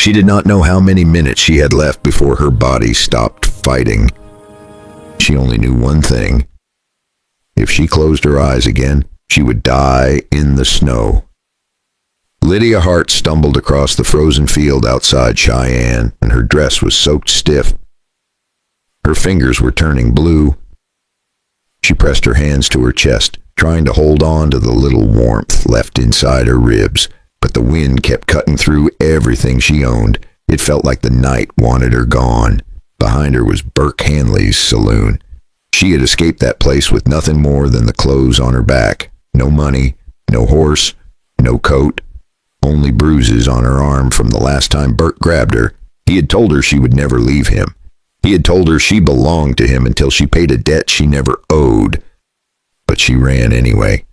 She did not know how many minutes she had left before her body stopped fighting. She only knew one thing. If she closed her eyes again, she would die in the snow. Lydia Hart stumbled across the frozen field outside Cheyenne, and her dress was soaked stiff. Her fingers were turning blue. She pressed her hands to her chest, trying to hold on to the little warmth left inside her ribs, but the wind kept cutting through everything she owned. It felt like the night wanted her gone. Behind her was Burke Hanley's saloon. She had escaped that place with nothing more than the clothes on her back. No money, no horse, no coat, only bruises on her arm from the last time Burke grabbed her. He had told her she would never leave him. He had told her she belonged to him until she paid a debt she never owed. But she ran anyway.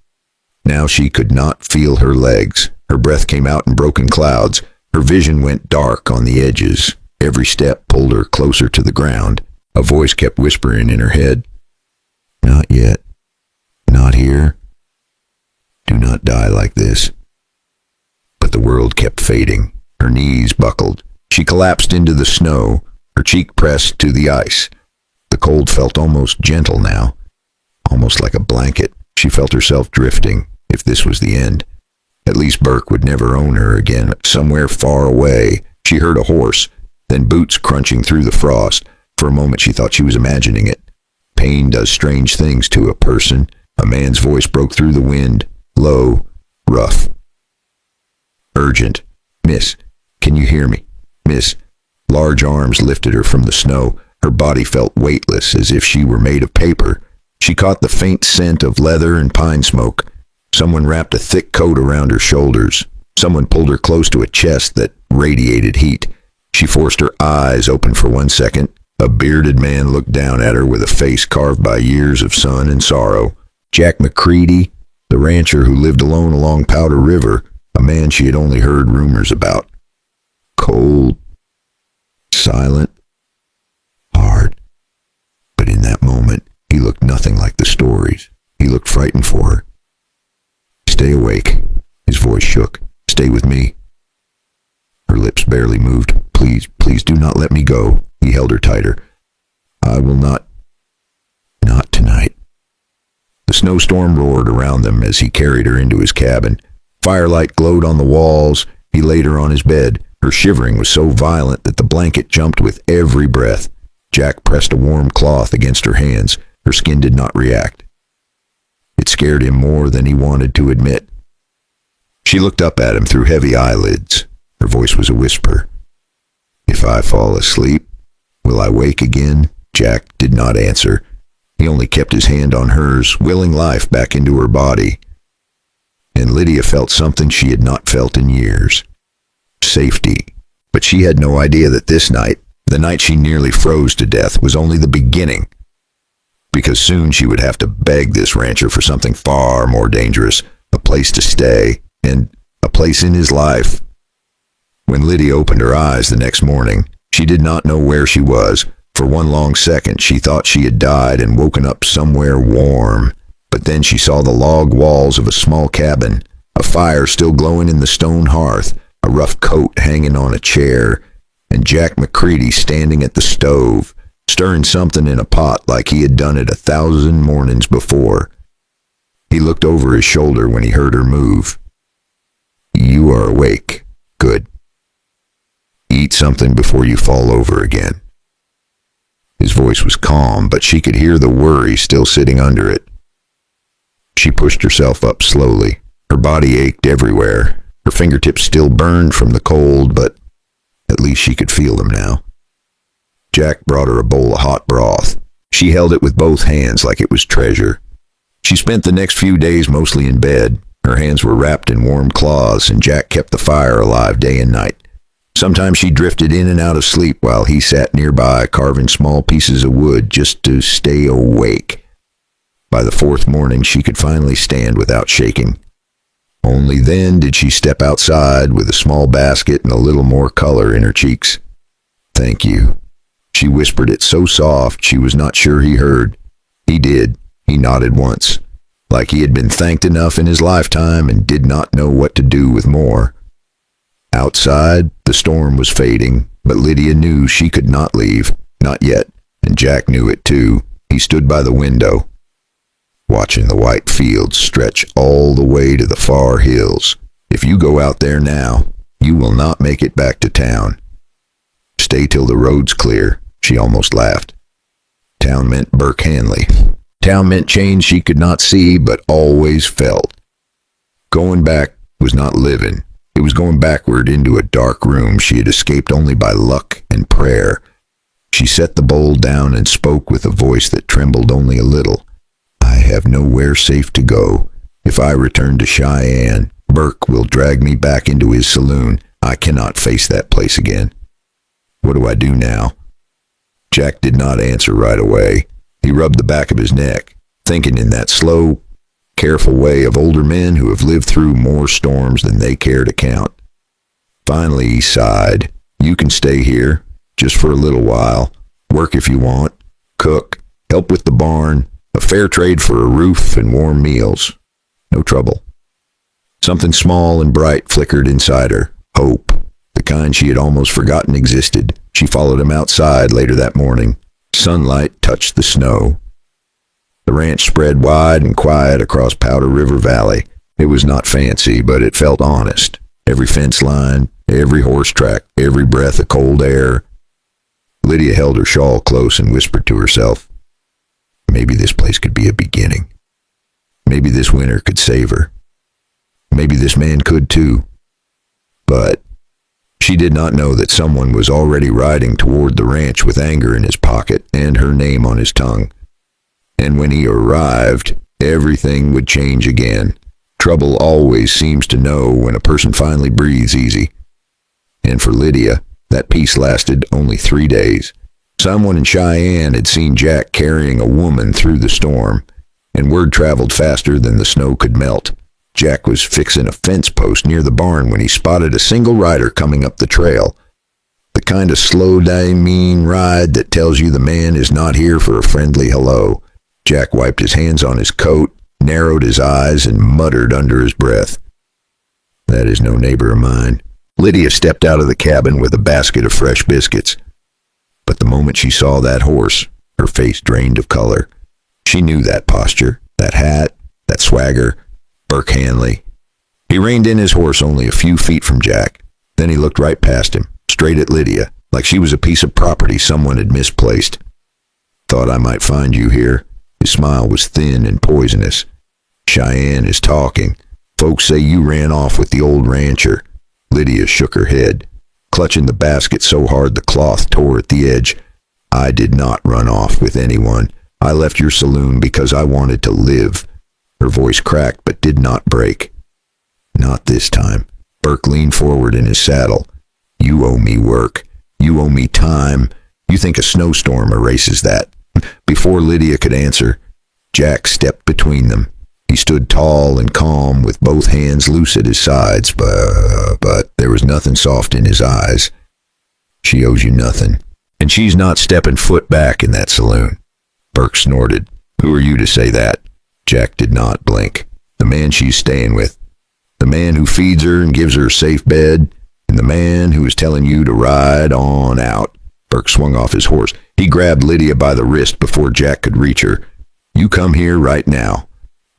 Now she could not feel her legs. Her breath came out in broken clouds. Her vision went dark on the edges. Every step pulled her closer to the ground. A voice kept whispering in her head, "Not yet. Not here. Do not die like this." But the world kept fading. Her knees buckled. She collapsed into the snow, her cheek pressed to the ice. The cold felt almost gentle now, almost like a blanket. She felt herself drifting, if this was the end. At least Burke would never own her again. Somewhere far away, she heard a horse, then boots crunching through the frost. For a moment she thought she was imagining it. Pain does strange things to a person. A man's voice broke through the wind, low, rough. Urgent. "Miss, can you hear me? Miss." Large arms lifted her from the snow. Her body felt weightless, as if she were made of paper. She caught the faint scent of leather and pine smoke. Someone wrapped a thick coat around her shoulders. Someone pulled her close to a chest that radiated heat. She forced her eyes open for 1 second. A bearded man looked down at her with a face carved by years of sun and sorrow. Jack McCready, the rancher who lived alone along Powder River, a man she had only heard rumors about. Cold, silent, hard. But in that moment, he looked nothing like the stories. He looked frightened for her. "Stay awake." His voice shook. "Stay with me." Her lips barely moved. "Please, please do not let me go." He held her tighter. "I will not. Not tonight." The snowstorm roared around them as he carried her into his cabin. Firelight glowed on the walls. He laid her on his bed. Her shivering was so violent that the blanket jumped with every breath. Jack pressed a warm cloth against her hands. Her skin did not react. It scared him more than he wanted to admit. She looked up at him through heavy eyelids. Her voice was a whisper. "If I fall asleep, will I wake again?" Jack did not answer. He only kept his hand on hers, willing life back into her body. And Lydia felt something she had not felt in years. Safety. But she had no idea that this night, the night she nearly froze to death, was only the beginning. Because soon she would have to beg this rancher for something far more dangerous, a place to stay, and a place in his life. When Lydia opened her eyes the next morning, she did not know where she was. For one long second, she thought she had died and woken up somewhere warm. But then she saw the log walls of a small cabin, a fire still glowing in the stone hearth, a rough coat hanging on a chair, and Jack McCready standing at the stove, stirring something in a pot like he had done it 1,000 mornings before. He looked over his shoulder when he heard her move. "You are awake. Good. Eat something before you fall over again." His voice was calm, but she could hear the worry still sitting under it. She pushed herself up slowly. Her body ached everywhere. Her fingertips still burned from the cold, but at least she could feel them now. Jack brought her a bowl of hot broth. She held it with both hands like it was treasure. She spent the next few days mostly in bed. Her hands were wrapped in warm cloths, and Jack kept the fire alive day and night. Sometimes she drifted in and out of sleep while he sat nearby, carving small pieces of wood just to stay awake. By the fourth morning, she could finally stand without shaking. Only then did she step outside with a small basket and a little more color in her cheeks. "Thank you." She whispered it so soft she was not sure he heard. He did. He nodded once, like he had been thanked enough in his lifetime and did not know what to do with more. Outside, the storm was fading, but Lydia knew she could not leave. Not yet, and Jack knew it too. He stood by the window, watching the white fields stretch all the way to the far hills. If you go out there now, you will not make it back to town. Stay till the road's clear, she almost laughed. Town meant Burke Hanley. Town meant change she could not see, but always felt. Going back was not living. It was going backward into a dark room she had escaped only by luck and prayer. She set the bowl down and spoke with a voice that trembled only a little. I have nowhere safe to go. If I return to Cheyenne, Burke will drag me back into his saloon. I cannot face that place again. What do I do now? Jack did not answer right away. He rubbed the back of his neck, thinking in that slow, careful way of older men who have lived through more storms than they care to count. Finally, he sighed. You can stay here, just for a little while. Work if you want. Cook. Help with the barn. A fair trade for a roof and warm meals. No trouble. Something small and bright flickered inside her. Hope. The kind she had almost forgotten existed. She followed him outside later that morning. Sunlight touched the snow. The ranch spread wide and quiet across Powder River Valley. It was not fancy, but it felt honest. Every fence line, every horse track, every breath of cold air. Lydia held her shawl close and whispered to herself, maybe this place could be a beginning. Maybe this winter could save her. Maybe this man could too. But she did not know that someone was already riding toward the ranch with anger in his pocket and her name on his tongue. And when he arrived, everything would change again. Trouble always seems to know when a person finally breathes easy. And for Lydia, that peace lasted only 3 days. Someone in Cheyenne had seen Jack carrying a woman through the storm, and word traveled faster than the snow could melt. Jack was fixing a fence post near the barn when he spotted a single rider coming up the trail. The kind of slow, mean ride that tells you the man is not here for a friendly hello. Jack wiped his hands on his coat, narrowed his eyes, and muttered under his breath, that is no neighbor of mine. Lydia stepped out of the cabin with a basket of fresh biscuits. But the moment she saw that horse, her face drained of color. She knew that posture, that hat, that swagger. Burke Hanley. He reined in his horse only a few feet from Jack. Then he looked right past him, straight at Lydia, like she was a piece of property someone had misplaced. Thought I might find you here. His smile was thin and poisonous. Cheyenne is talking. Folks say you ran off with the old rancher. Lydia shook her head, clutching the basket so hard the cloth tore at the edge. I did not run off with anyone. I left your saloon because I wanted to live. Her voice cracked but did not break. Not this time. Burke leaned forward in his saddle. You owe me work. You owe me time. You think a snowstorm erases that? Before Lydia could answer, Jack stepped between them. He stood tall and calm with both hands loose at his sides, but there was nothing soft in his eyes. She owes you nothing, and she's not stepping foot back in that saloon. Burke snorted. Who are you to say that? Jack did not blink. The man she's staying with. The man who feeds her and gives her a safe bed, and the man who is telling you to ride on out. Burke swung off his horse. He grabbed Lydia by the wrist before Jack could reach her. You come here right now.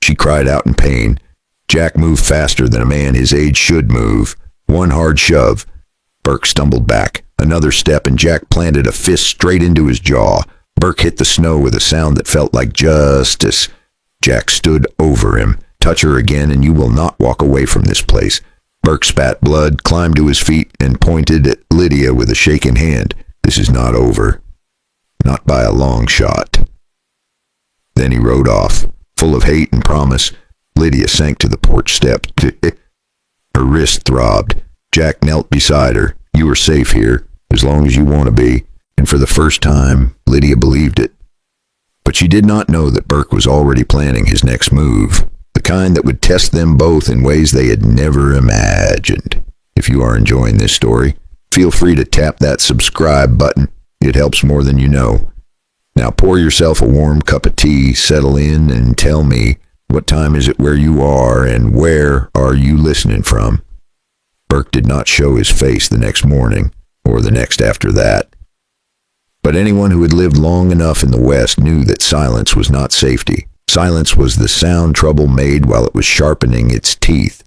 She cried out in pain. Jack moved faster than a man his age should move. One hard shove. Burke stumbled back. Another step, and Jack planted a fist straight into his jaw. Burke hit the snow with a sound that felt like justice. Jack stood over him. Touch her again, and you will not walk away from this place. Burke spat blood, climbed to his feet, and pointed at Lydia with a shaking hand. This is not over. Not by a long shot. Then he rode off, full of hate and promise. Lydia sank to the porch step. Her wrist throbbed. Jack knelt beside her. You are safe here, as long as you want to be. And for the first time, Lydia believed it. But she did not know that Burke was already planning his next move, the kind that would test them both in ways they had never imagined. If you are enjoying this story, feel free to tap that subscribe button. It helps more than you know. Now pour yourself a warm cup of tea, settle in, and tell me, what time is it where you are, and where are you listening from? Burke did not show his face the next morning, or the next after that. But anyone who had lived long enough in the West knew that silence was not safety. Silence was the sound trouble made while it was sharpening its teeth.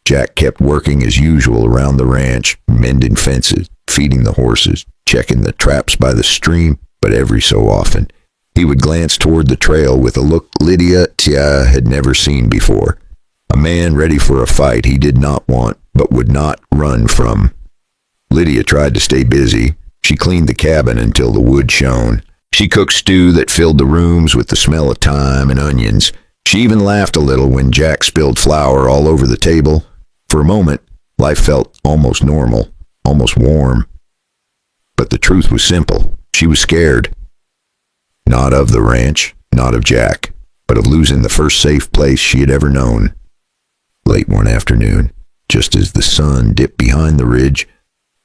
Jack kept working as usual around the ranch, mending fences, feeding the horses, checking the traps by the stream, but every so often, he would glance toward the trail with a look Lydia had never seen before. A man ready for a fight he did not want, but would not run from. Lydia tried to stay busy. She cleaned the cabin until the wood shone. She cooked stew that filled the rooms with the smell of thyme and onions. She even laughed a little when Jack spilled flour all over the table. For a moment, life felt almost normal, almost warm. But the truth was simple. She was scared. Not of the ranch, not of Jack, but of losing the first safe place she had ever known. Late one afternoon, just as the sun dipped behind the ridge,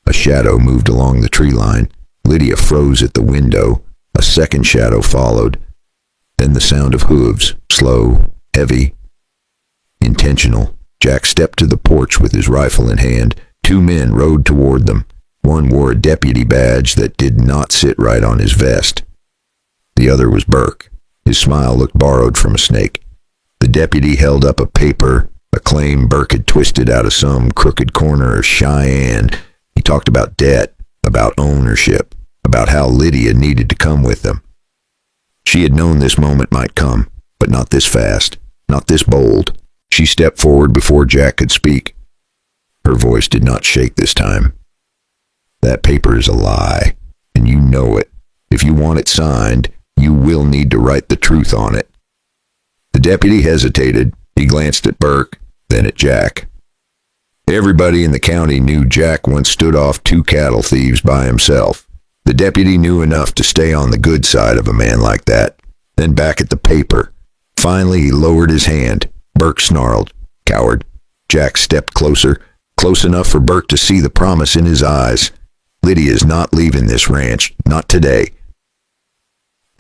a shadow moved along the tree line. Lydia froze at the window. A second shadow followed. Then the sound of hooves, slow, heavy, intentional. Jack stepped to the porch with his rifle in hand. Two men rode toward them. One wore a deputy badge that did not sit right on his vest. The other was Burke. His smile looked borrowed from a snake. The deputy held up a paper, a claim Burke had twisted out of some crooked corner of Cheyenne. He talked about debt, about ownership, about how Lydia needed to come with them. She had known this moment might come, but not this fast, not this bold. She stepped forward before Jack could speak. Her voice did not shake this time. That paper is a lie, and you know it. If you want it signed, you will need to write the truth on it. The deputy hesitated. He glanced at Burke, then at Jack. Everybody in the county knew Jack once stood off 2 cattle thieves by himself. The deputy knew enough to stay on the good side of a man like that. Then back at the paper. Finally, he lowered his hand. Burke snarled. Coward. Jack stepped closer, close enough for Burke to see the promise in his eyes. Lydia's not leaving this ranch, not today.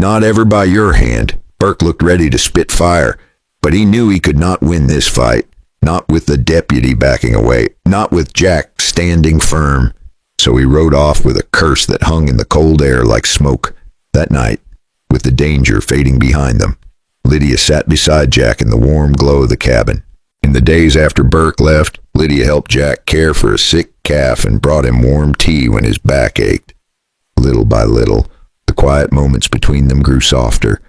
Not ever by your hand. Burke looked ready to spit fire, but he knew he could not win this fight. Not with the deputy backing away, not with Jack standing firm. So he rode off with a curse that hung in the cold air like smoke. That night, with the danger fading behind them, Lydia sat beside Jack in the warm glow of the cabin. In the days after Burke left, Lydia helped Jack care for a sick calf and brought him warm tea when his back ached. Little by little, the quiet moments between them grew softer.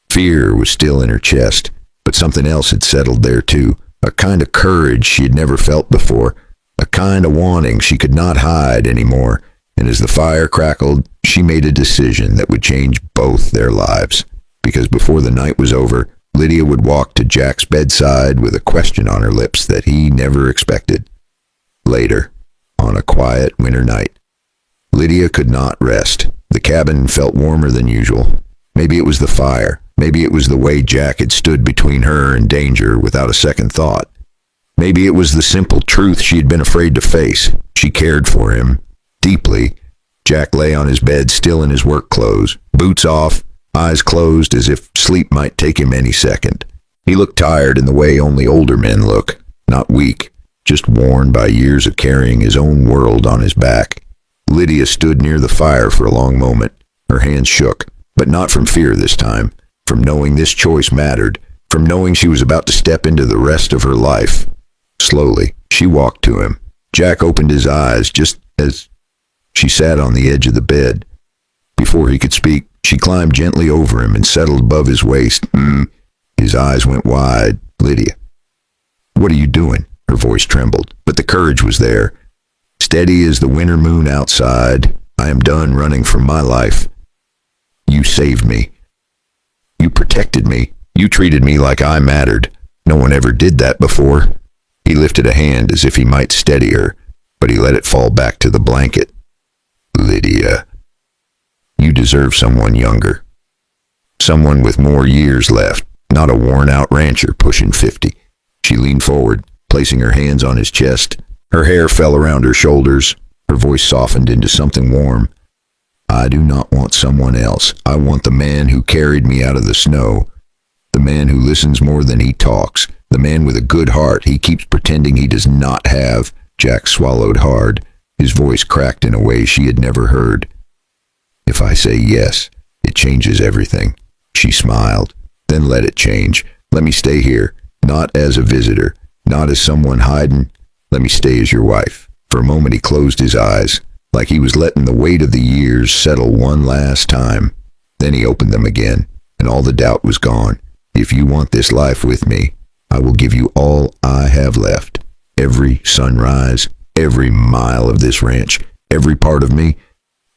Fear was still in her chest, but something else had settled there too. A kind of courage she had never felt before, a kind of wanting she could not hide anymore, and as the fire crackled, she made a decision that would change both their lives. Because before the night was over, Lydia would walk to Jack's bedside with a question on her lips that he never expected. Later, on a quiet winter night, Lydia could not rest. The cabin felt warmer than usual. Maybe it was the fire. Maybe it was the way Jack had stood between her and danger without a second thought. Maybe it was the simple truth she had been afraid to face. She cared for him, deeply. Jack lay on his bed still in his work clothes, boots off, eyes closed as if sleep might take him any second. He looked tired in the way only older men look, not weak, just worn by years of carrying his own world on his back. Lydia stood near the fire for a long moment. Her hands shook, but not from fear this time, from knowing this choice mattered, from knowing she was about to step into the rest of her life. Slowly, she walked to him. Jack opened his eyes just as she sat on the edge of the bed. Before he could speak, she climbed gently over him and settled above his waist. His eyes went wide. Lydia. What are you doing? Her voice trembled, but the courage was there. Steady as the winter moon outside, I am done running from my life. You saved me. You protected me. You treated me like I mattered. No one ever did that before. He lifted a hand as if he might steady her, but he let it fall back to the blanket. Lydia, you deserve someone younger. Someone with more years left, not a worn-out rancher pushing 50. She leaned forward, placing her hands on his chest. Her hair fell around her shoulders. Her voice softened into something warm. I do not want someone else. I want the man who carried me out of the snow. The man who listens more than he talks. The man with a good heart he keeps pretending he does not have. Jack swallowed hard. His voice cracked in a way she had never heard. If I say yes, it changes everything. She smiled. Then let it change. Let me stay here, not as a visitor, not as someone hiding. Let me stay as your wife. For a moment he closed his eyes, like he was letting the weight of the years settle one last time. Then he opened them again, and all the doubt was gone. If you want this life with me, I will give you all I have left. Every sunrise, every mile of this ranch, every part of me.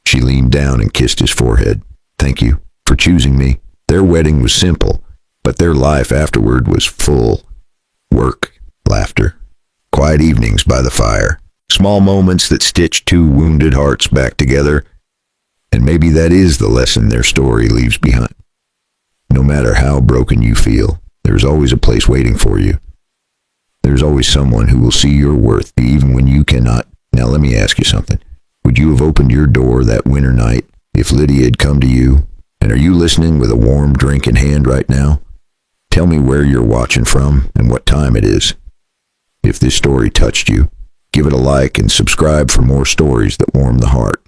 She leaned down and kissed his forehead. Thank you for choosing me. Their wedding was simple, but their life afterward was full. Work, laughter, quiet evenings by the fire, small moments that stitched two wounded hearts back together. And maybe that is the lesson their story leaves behind. No matter how broken you feel, there's always a place waiting for you. There's always someone who will see your worth even when you cannot. Now let me ask you something. Would you have opened your door that winter night if Lydia had come to you? And are you listening with a warm drink in hand right now? Tell me where you're watching from and what time it is. If this story touched you, give it a like and subscribe for more stories that warm the heart.